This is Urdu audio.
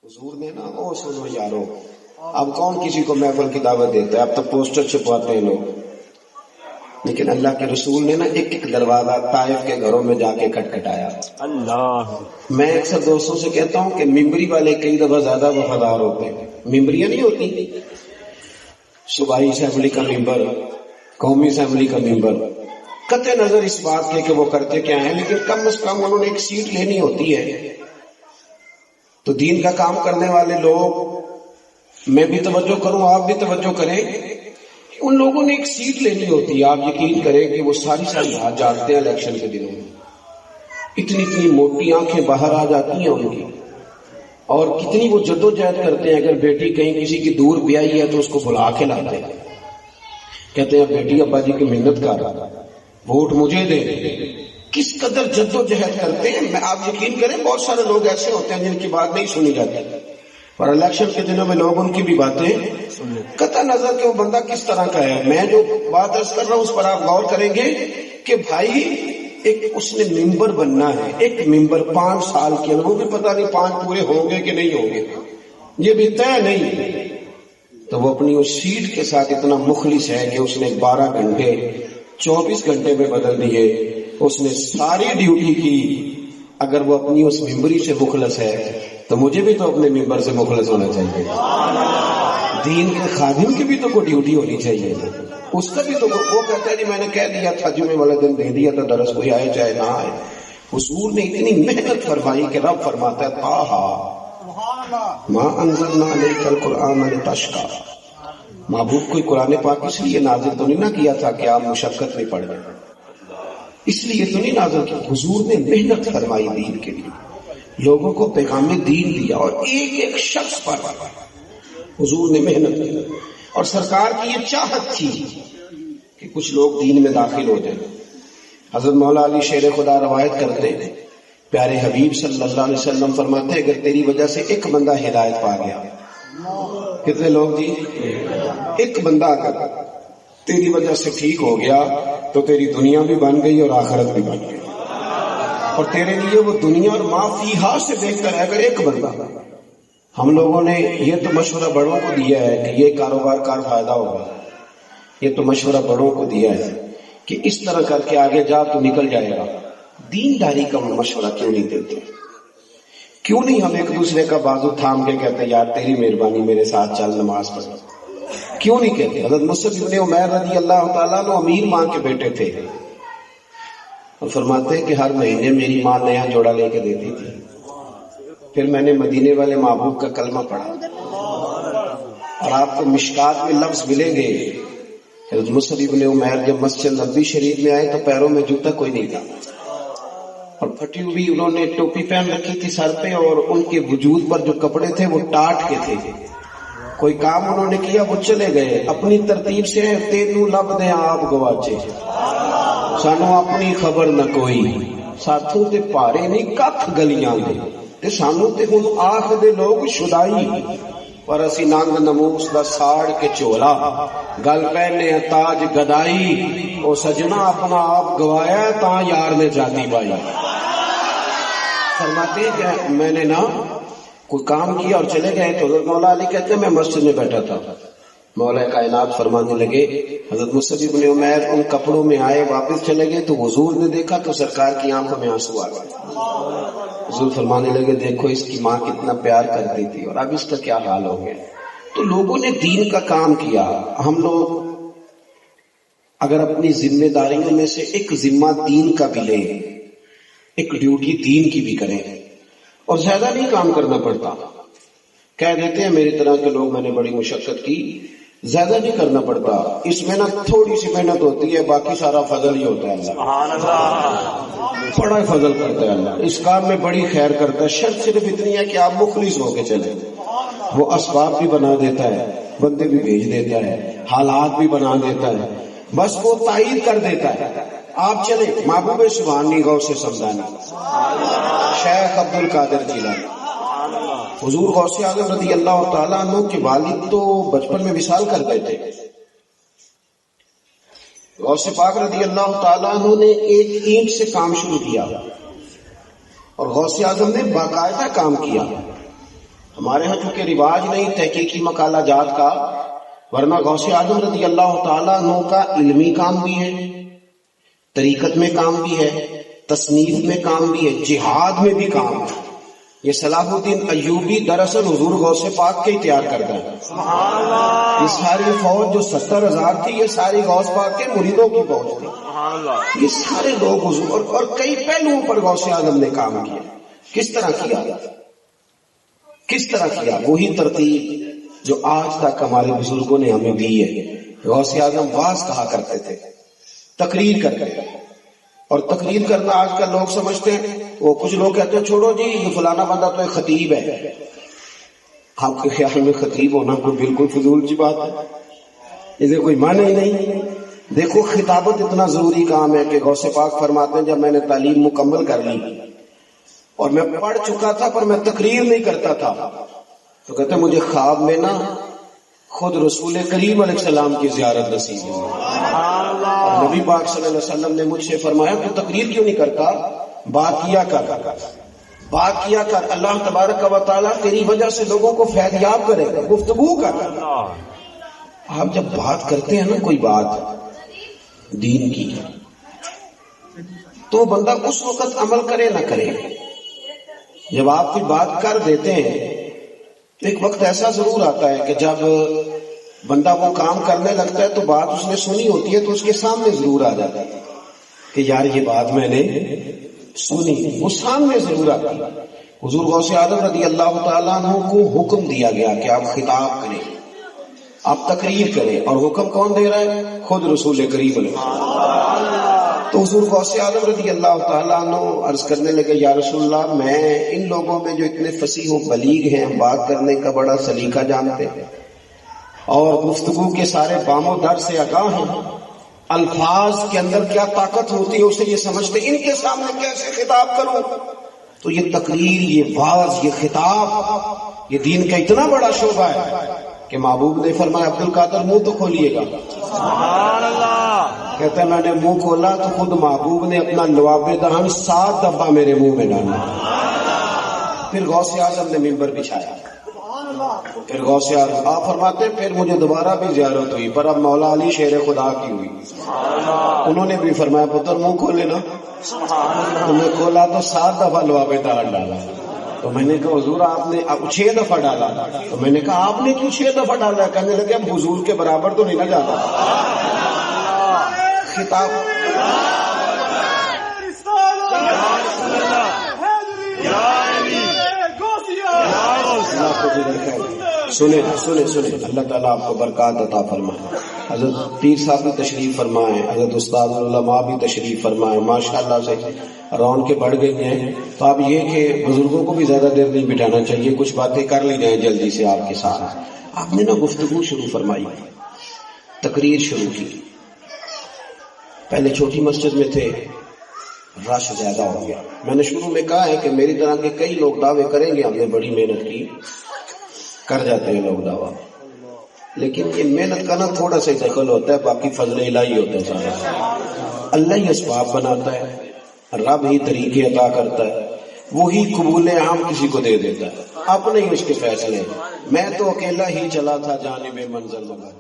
حضور نے نا وہ سنو یارو، اب کون کسی کو محفل کی دعوت دیتا ہے، اب تو پوسٹر چھپواتے ہیں لوگ. لیکن اللہ کے رسول نے نا ایک ایک دروازہ طائف کے گھروں میں جا کے کھٹکھٹایا. اللہ، میں اکثر دوستوں سے کہتا ہوں کہ ممبری والے کئی دفعہ زیادہ وفادار ہوتے ہیں. ممبریاں نہیں ہوتی، صوبائی اسمبلی کا ممبر، قومی اسمبلی کا ممبر، قطع نظر اس بات کے کہ وہ کرتے کیا ہیں، لیکن کم از کم انہوں نے ایک سیٹ لینی ہوتی ہے. تو دین کا کام کرنے والے لوگ، میں بھی توجہ کروں آپ بھی توجہ کریں، ان لوگوں نے ایک سیٹ لینی ہوتی ہے. آپ یقین کریں کہ وہ ساری رات جاگتے ہیں الیکشن کے دنوں میں، اتنی اتنی موٹی آنکھیں باہر آ جاتی ہیں ان کی، اور کتنی وہ جدوجہد کرتے ہیں. اگر بیٹی کہیں کسی کی دور بیائی ہے تو اس کو بلا کے لاتے ہیں، کہتے ہیں بیٹی ابا جی کی محنت کر رہا، ووٹ مجھے دے. کس قدر جدوجہد کرتے ہیں. میں آپ یقین کریں بہت سارے لوگ ایسے ہوتے ہیں جن کی بات نہیں سنی جاتی، اور الیکشن کے دنوں میں لوگ ان کی بھی باتیں قطع نظر کہ وہ بندہ کس طرح کا ہے. میں جو بات عرض کر رہا ہوں اس پر آپ غور کریں گے کہ بھائی ایک اس نے ممبر بننا ہے، ایک ممبر 5 سال کے اندر، وہ بھی پتہ نہیں 5 پورے ہوں گے کہ نہیں ہوں گے، یہ بھی طے نہیں. تو وہ اپنی اس سیٹ کے ساتھ اتنا مخلص ہے کہ اس نے 12 گھنٹے 24 گھنٹے میں بدل دیے. اس نے ساری ڈیوٹی کی. اگر وہ اپنی اس ممبری سے مخلص ہے تو مجھے بھی تو اپنے ممبر سے مخلص ہونا چاہیے. دین کے خادم کی بھی تو کوئی ڈیوٹی ہونی چاہیے، اس کا بھی تو. وہ کہتا ہے جی میں نے کہہ دیا تھا، جمعے والے دن دے دیا تھا درس، کوئی آئے چاہے نہ آئے. حضور نے اتنی محنت فرمائی کہ رب فرماتا ہے طٰہٰ مَا أَنزَلْنَا عَلَيْكَ الْقُرْآنَ لِتَشْقَىٰ. محبوب کوئی قرآن پاک اس لیے نازل تو نہیں نہ کیا تھا کہ آپ مشقت میں پڑ گئے، اس لیے تو نہیں نازل کیا. حضور نے محنت فرمائی دین کے لیے، لوگوں کو پیغام دین دیا، اور ایک ایک شخص پر حضور نے محنت کی. اور سرکار کی یہ چاہت تھی کہ کچھ لوگ دین میں داخل ہو جائیں. حضرت مولا علی شیر خدا روایت کرتے ہیں، پیارے حبیب صلی اللہ علیہ وسلم فرماتے ہیں اگر تیری وجہ سے ایک بندہ ہدایت پا گیا، کتنے لوگ جی؟ ایک بندہ اگر تیری وجہ سے ٹھیک ہو گیا تو تیری دنیا بھی بن گئی اور آخرت بھی بن گئی، اور تیرے لیے وہ دنیا اور ما فیہا سے بہتر ہے. اگر ایک بندہ، ہم لوگوں نے یہ تو مشورہ بڑوں کو دیا ہے کہ یہ کاروبار کار فائدہ ہوگا، یہ تو مشورہ بڑوں کو دیا ہے کہ اس طرح کر کے آگے جا تو نکل جائے گا. دینداری کا مشورہ کیوں نہیں دیتے؟ کیوں نہیں ہم ایک دوسرے کا بازو تھام کے کہتے یار تیری مہربانی میرے ساتھ چل نماز پڑھ؟ کیوں نہیں کہتے؟ حضرت مصعب ابن عمیر رضی اللہ تعالیٰ عنہ امیر ماں کے بیٹے تھے، اور فرماتے ہیں کہ ہر مہینے میری ماں نیا جوڑا لے کے دیتی تھی. پھر میں نے مدینے والے محبوب کا کلمہ پڑھا، اور آپ کو مشکات میں لفظ ملیں گے. حضرت مصعب ابن عمیر جب مسجد نبوی شریف میں آئے تو پیروں میں جوتا کوئی نہیں تھا، اور پھٹی ہوئی انہوں نے ٹوپی پہن رکھی تھی سر پہ، اور ان کے وجود پر جو کپڑے تھے وہ ٹاٹ کے تھے. کوئی کام انہوں نے کیا وہ چلے گئے اپنی ترتیب سے. تینوں لب دے آپ گواچے، سانو اپنی خبر نہ کوئی، ساتھوں تے پارے نہیں کھ گلیاں دے، تے سانو تے ہن آکھ دے لوگ شدائی. پر اسی ننگ نموس دا ساڑ کے چولا، گل پہنے تاج گدائی. او سجنا اپنا آپ گوایا تاں یار نے جاتی بائی. فرماتے ہیں کہ میں نے نا کوئی کام کیا اور چلے گئے تو حضرت مولا علی کہتے ہیں میں مسجد میں بیٹھا تھا. مولا کائنات فرمانے لگے حضرت مصعب ابن عمیر ان کپڑوں میں آئے، واپس چلے گئے تو حضور نے دیکھا تو سرکار کی آنکھوں میں آنسو آ گئے. حضور فرمانے لگے دیکھو اس کی ماں کتنا پیار کرتی تھی اور اب اس کا کیا حال ہو گیا. تو لوگوں نے دین کا کام کیا. ہم لوگ اگر اپنی ذمہ داریوں میں سے ایک ذمہ دین کا بھی لیں، ایک ڈیوٹی دین کی بھی کریں، اور زیادہ نہیں کام کرنا پڑتا. کہہ دیتے ہیں میری طرح کے لوگ میں نے بڑی مشقت کی، زیادہ نہیں کرنا پڑتا. اس میں نا تھوڑی سی محنت ہوتی ہے، باقی سارا فضل ہی ہوتا ہے. اللہ بڑا فضل کرتا ہے، اللہ اس کام میں بڑی خیر کرتا ہے. شرط صرف اتنی ہے کہ آپ مخلص ہو کے چلیں. وہ اسباب بھی بنا دیتا ہے، بندے بھی بھیج دیتا ہے، حالات بھی بنا دیتا ہے، بس وہ تائید کر دیتا ہے. آپ چلیں. محبوب سبحانی غوث سے سمدانی شیخ عبد القادر جیلانی، حضور غوث اعظم رضی اللہ تعالیٰ عنہ کے والد تو بچپن میں وصال کر گئے تھے. غوث پاک رضی اللہ تعالیٰ عنہ نے ایک اینٹ سے کام شروع کیا، اور غوث اعظم نے باقاعدہ کام کیا. ہمارے ہاں چونکہ رواج نہیں تحقیقی مقالہ جات کا، ورنہ غوث اعظم رضی اللہ تعالیٰ عنہ کا علمی کام بھی ہے، طریقت میں کام بھی ہے، تصنیف میں کام بھی ہے، جہاد میں بھی کام ہے۔ یہ صلاح الدین ایوبی دراصل حضور غوث پاک کے ہی تیار کرتا ہے۔ یہ ساری فوج جو 70,000 تھی، یہ ساری غوث پاک کے مریدوں کی فوج تھی۔ یہ سارے لوگ حضور اور کئی پہلوؤں پر غوث اعظم نے کام کیا۔ کس طرح کیا؟ کس طرح کیا؟ وہی ترتیب جو آج تک ہمارے بزرگوں نے ہمیں دی ہے۔ غوث اعظم واعظ کہا کرتے تھے، تقریر کرتے تھے، اور تقریر کرنا آج کل لوگ سمجھتے ہیں، وہ کچھ لوگ کہتے ہیں چھوڑو جی یہ فلانا بندہ تو ایک خطیب ہے۔ آپ کے خیال میں خطیب ہونا کوئی بالکل فضول سی بات ہے، اسے کوئی معنی ہی نہیں۔ دیکھو خطابت اتنا ضروری کام ہے کہ غوث پاک فرماتے ہیں جب میں نے تعلیم مکمل کر لی اور میں پڑھ چکا تھا پر میں تقریر نہیں کرتا تھا، تو کہتے ہیں مجھے خواب میں نا خود رسول کریم علیہ السلام کی زیارت نصیب ہوئی، اور نبی پاک صلی اللہ علیہ وسلم نے مجھ سے فرمایا تو تقریر کیوں نہیں کرتا، بات کیا کر، بات کیا کر، اللہ تبارک و تعالیٰ تیری وجہ سے لوگوں کو فیض یاب کرے گا، گفتگو کر۔ آپ جب بات کرتے ہیں نا کوئی بات دین کی، تو بندہ اس وقت عمل کرے نہ کرے، جب آپ کوئی بات کر دیتے ہیں تو ایک وقت ایسا ضرور آتا ہے کہ جب بندہ وہ کام کرنے لگتا ہے تو بات اس نے سنی ہوتی ہے تو اس کے سامنے ضرور آ جاتا ہے کہ یار یہ بات میں نے سنی، وہ سامنے ضرور آتا ہے۔ حضور غوث اعظم رضی اللہ تعالیٰ عنہ کو حکم دیا گیا کہ آپ خطاب کریں، آپ تقریر کریں، اور حکم کون دے رہا ہے؟ خود رسول کریم علیہ السلام۔ تو حضور غوث اعظم رضی اللہ تعالیٰ عنہ عرض کرنے لگے یا رسول اللہ، میں ان لوگوں میں جو اتنے فصیح و بلیغ ہیں، بات کرنے کا بڑا سلیقہ جانتے ہیں اور گفتگو کے سارے بام و در سے آگاہ ہیں، الفاظ کے اندر کیا طاقت ہوتی ہے اسے یہ سمجھتے، ان کے سامنے کیسے خطاب کروں؟ تو یہ تقریر، یہ واعظ، یہ خطاب، یہ دین کا اتنا بڑا شعبہ ہے کہ محبوب نے فرمایا عبد القادر منہ تو کھولیے گا۔ سبحان اللہ۔ کہتا ہے میں نے منہ کھولا تو خود محبوب نے اپنا لواب دہن 7 دفعہ میرے منہ میں ڈالا۔ پھر غوث اعظم نے منبر بچھایا، پھر غوث اعظم آپ فرماتے ہیں پھر مجھے دوبارہ بھی زیارت ہوئی، پر اب مولا علی شیر خدا کی ہوئی۔ انہوں نے بھی فرمایا پتر منہ کھولے نا، تو میں کھولا تو 7 دفعہ لواب دہن ڈالا۔ تو میں نے کہا حضور آپ نے اب 6 دفعہ ڈالا، تو میں نے کہا آپ نے کیوں 6 دفعہ ڈالا؟ کہنے لگے اب حضور کے برابر تو نہیں نہ جاتا خطاب۔ سنیں سنیں سنیں، اللہ تعالیٰ آپ کو برکات عطا فرمائے۔ حضرت پیر صاحب بھی تشریف فرمائے، حضرت استاد علماء بھی تشریف فرمائے، ماشاءاللہ سے رون کے بڑھ گئی ہیں۔ تو آپ یہ کہ بزرگوں کو بھی زیادہ دیر نہیں بٹھانا چاہیے، کچھ باتیں کر لی جائیں جلدی سے آپ کے ساتھ۔ آپ نے نا گفتگو شروع فرمائی، تقریر شروع کی۔ پہلے چھوٹی مسجد میں تھے، رش زیادہ ہو گیا۔ میں نے شروع میں کہا ہے کہ میری طرح کے کئی لوگ دعوے کریں گے ہم نے بڑی محنت کی، کر جاتے ہیں لوگ دعویٰ، لیکن یہ محنت کا نا تھوڑا سا دخل ہوتا ہے، باقی فضل الہی ہوتا ہے سارا۔ اللہ ہی اسباب بناتا ہے، رب ہی طریقے عطا کرتا ہے، وہی قبول عام کسی کو دے دیتا ہے، اپنے ہی اس کے فیصلے۔ میں تو اکیلا ہی چلا تھا جانب منزل مگر